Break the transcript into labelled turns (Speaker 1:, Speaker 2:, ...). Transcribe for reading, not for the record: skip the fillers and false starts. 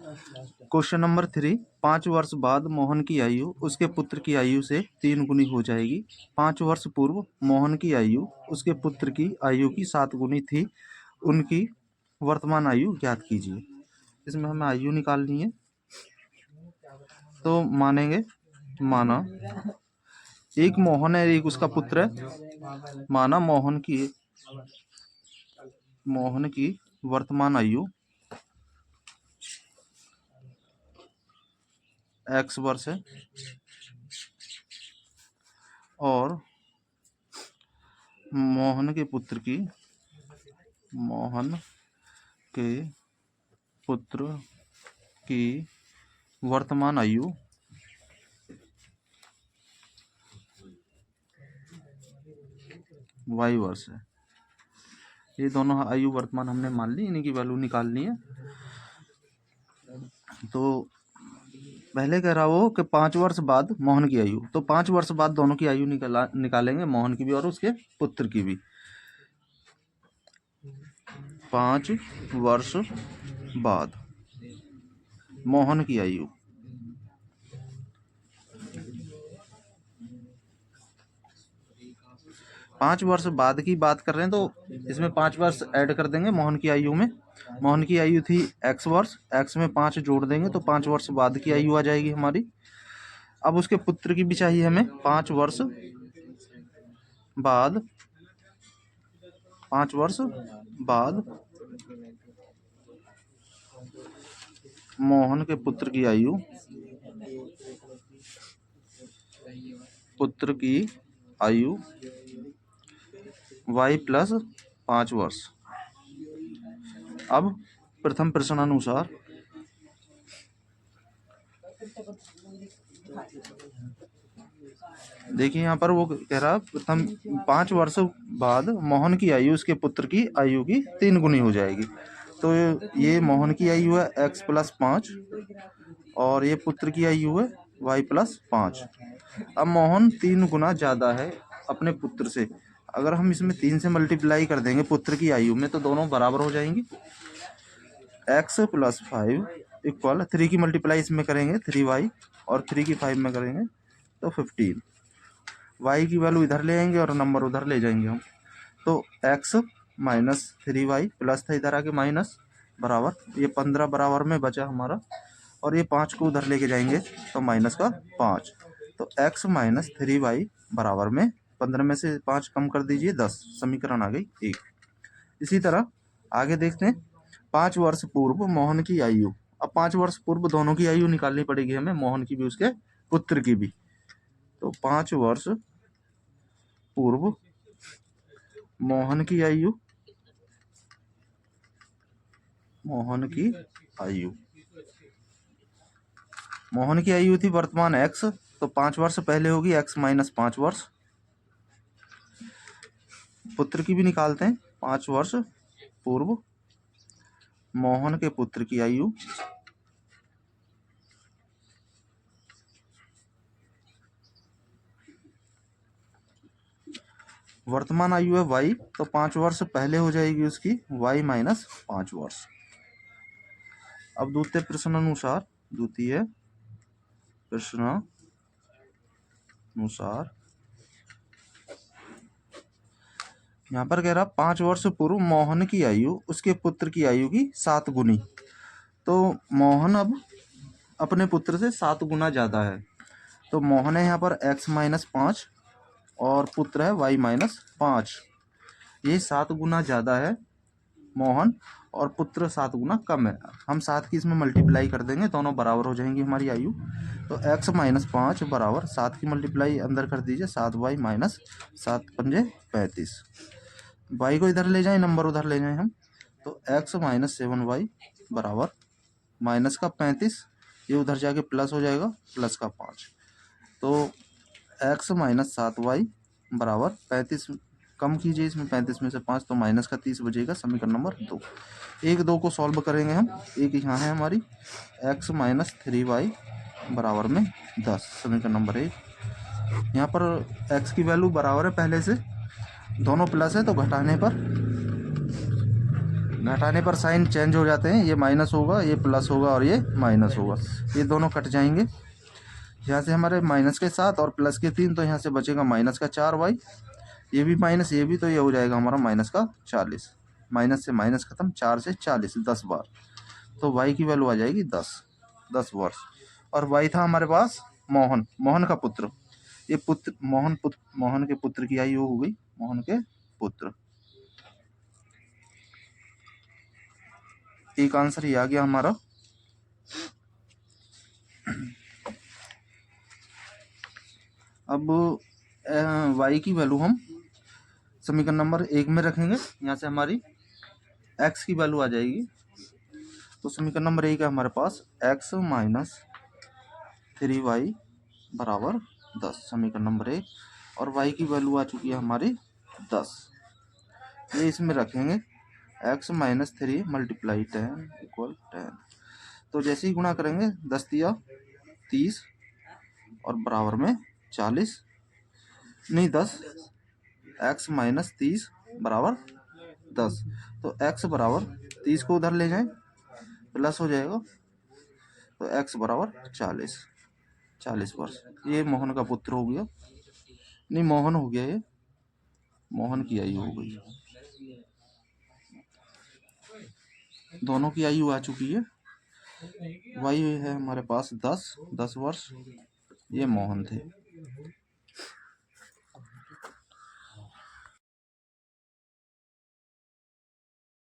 Speaker 1: Question number 3, 5 वर्ष बाद मोहन की आयु उसके पुत्र की आयु से 3 गुनी हो जाएगी। 5 वर्ष पूर्व मोहन की आयु उसके पुत्र की आयु की 7 गुनी थी। उनकी वर्तमान आयु ज्ञात कीजिए। इसमें हमें आयु निकालनी है। तो मानेंगे, माना एक मोहन है, एक उसका पुत्र है। माना मोहन की वर्तमान आयु x वर्ष है और मोहन के पुत्र की वर्तमान आयु y वर्ष है। ये दोनों आयु वर्तमान हमने मान ली, इन्हीं की वैल्यू निकालनी है। तो पहले कह रहा हो कि 5 वर्ष बाद मोहन की आयु, तो 5 वर्ष बाद दोनों की आयु निकालेंगे, मोहन की भी और उसके पुत्र की भी। 5 वर्ष बाद मोहन की आयु, पाँच वर्ष बाद की बात कर रहे हैं तो इसमें 5 वर्ष ऐड कर देंगे मोहन की आयु में। मोहन की आयु थी x वर्ष, x में 5 जोड़ देंगे तो 5 वर्ष बाद की आयु आ जाएगी हमारी। अब उसके पुत्र की भी चाहिए हमें। 5 वर्ष बाद मोहन के पुत्र की आयु y प्लस 5 वर्ष। अब प्रथम प्रश्नानुसार देखिए, यहाँ पर वो कह रहा प्रथम 5 वर्ष बाद मोहन की आयु उसके पुत्र की आयु की 3 गुनी हो जाएगी। तो ये मोहन की आयु है x प्लस 5 और ये पुत्र की आयु है y प्लस 5। अब मोहन 3 गुना ज़्यादा है अपने पुत्र से। अगर हम इसमें 3 से मल्टीप्लाई कर देंगे पुत्र की आयु में तो दोनों बराबर हो जाएंगी। x प्लस 5 इक्वल 3 की मल्टीप्लाई इसमें करेंगे 3y और 3 की 5 में करेंगे तो 15। y की वैल्यू इधर ले आएंगे और नंबर उधर ले जाएंगे हम। तो x माइनस 3y प्लस था इधर आके माइनस बराबर, ये 15 बराबर में बचा हमारा और ये 5 को उधर लेके जाएंगे तो माइनस का 5। तो x माइनस 3y बराबर में 15 में से 5 कम कर दीजिए 10। समीकरण आ गई 1। इसी तरह आगे देखते हैं। 5 वर्ष पूर्व मोहन की आयु। अब 5 वर्ष पूर्व दोनों की आयु निकालनी पड़ेगी हमें, मोहन की भी उसके पुत्र की भी। तो 5 वर्ष पूर्व मोहन की आयु थी वर्तमान x, तो 5 वर्ष पहले होगी x माइनस 5 वर्ष। पुत्र की भी निकालते हैं। 5 वर्ष पूर्व मोहन के पुत्र की आयु वर्तमान आयु है y, तो 5 वर्ष पहले हो जाएगी उसकी y माइनस 5 वर्ष। अब द्वितीय प्रश्नानुसार यहाँ पर कह रहा 5 वर्ष पूर्व मोहन की आयु उसके पुत्र की आयु की 7 गुनी। तो मोहन अब अपने पुत्र से 7 गुना ज़्यादा है। तो मोहन है यहाँ पर x माइनस 5 और पुत्र है y माइनस 5। ये 7 गुना ज़्यादा है मोहन और पुत्र 7 गुना कम है। हम 7 की इसमें मल्टीप्लाई कर देंगे, दोनों बराबर हो जाएंगी हमारी आयु। तो x माइनस 5 बराबर 7 की मल्टीप्लाई अंदर कर दीजिए 7y माइनस 7 पंजे 35। y को इधर ले जाएं, नंबर उधर ले जाएं हम। तो x माइनस 7y बराबर माइनस का 35, ये उधर जाके प्लस हो जाएगा प्लस का 5। तो x माइनस 7y बराबर 35, कम कीजिए इसमें 35 में से 5 तो माइनस का 30 बचेगा। समीकरण नंबर 2। 1 2 को सॉल्व करेंगे हम। एक यहाँ है हमारी x माइनस 3y बराबर में 10। समीकरण नंबर 1। यहाँ पर x की वैल्यू बराबर है पहले से, दोनों प्लस है तो घटाने पर घटाने पर साइन चेंज हो जाते हैं, ये माइनस होगा, ये प्लस होगा और ये माइनस होगा, ये दोनों कट जाएंगे। यहाँ से हमारे माइनस के 7 और प्लस के 3, तो यहाँ से बचेगा माइनस का 4y, ये भी माइनस, ये भी, तो ये हो जाएगा हमारा माइनस का 40। माइनस से माइनस खत्म, 4 से 40, 10 बार, तो y की वैल्यू आ जाएगी 10 वर्ष। और y था हमारे पास मोहन का पुत्र, ये पुत्र मोहन के पुत्र की आयु हो गई, मोहन के पुत्र। एक आंसर ये आ गया हमारा। अब y की वैल्यू हम समीकरण नंबर 1 में रखेंगे। यहाँ से हमारी x की वैल्यू आ जाएगी, तो समीकरण नंबर 1 है हमारे पास x माइनस 3y बराबर 10, समीकरण नंबर 1। और y की वैल्यू आ चुकी है हमारी 10, ये इसमें रखेंगे, x माइनस 3 मल्टीप्लाई 10 इक्वल 10। तो जैसे ही गुणा करेंगे 10 दिया 30 और बराबर में 40, नहीं 10, x माइनस 30 बराबर 10, तो x बराबर 30 को उधर ले जाएं, प्लस हो जाएगा, तो x बराबर 40 वर्ष। ये मोहन का पुत्र हो गया, नहीं मोहन हो गया, ये मोहन की आयु हो गई, दोनों की आयु आ चुकी है। y है हमारे पास 10 वर्ष, ये मोहन थे।